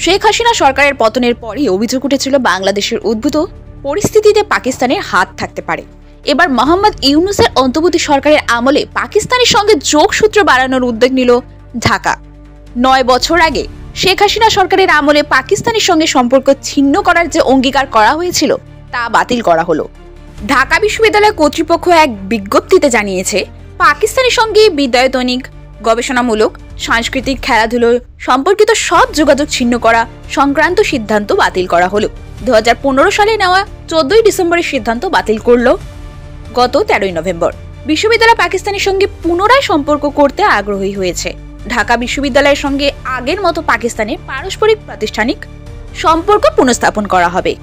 শেখ হাসিনা সরকারের পতনের পরই অভিযোগ উঠেছিল বাংলাদেশের উদ্ভূত পরিস্থিতিতে পাকিস্তানের হাত থাকতে পারে। এবার মোহাম্মদ ইউনূসের অন্তর্বর্তী সরকারের আমলে পাকিস্তানের সঙ্গে যোগসূত্র বাড়ানোর উদ্যোগ নিল ঢাকা। 9 বছর আগে শেখ হাসিনা সরকারের আমলে পাকিস্তানের সঙ্গে সম্পর্ক ছিন্ন করার যে অঙ্গীকার করা হয়েছিল তা বাতিল করা হলো। ঢাকা বিশ্ববিদ্যালয় কর্তৃপক্ষ এক বিজ্ঞপ্তিতে জানিয়েছে, পাকিস্তানের সঙ্গে বিদ্যায়তনিক, গবেষণামূলক, সাংস্কৃতিক, খেলাধুলো সম্পর্কিত সব যোগাযোগ ছিন্ন করা সংক্রান্ত সিদ্ধান্ত বাতিল করা হলো। 2015 সালে নেওয়া 14 ডিসেম্বরের সিদ্ধান্ত বাতিল করল গত 13 নভেম্বর। বিশ্ববিদ্যালয় পাকিস্তানের সঙ্গে পুনরায় সম্পর্ক করতে আগ্রহী হয়েছে। ঢাকা বিশ্ববিদ্যালয়ের সঙ্গে আগের মতো পাকিস্তানের পারস্পরিক প্রাতিষ্ঠানিক সম্পর্ক পুনঃস্থাপন করা হবে।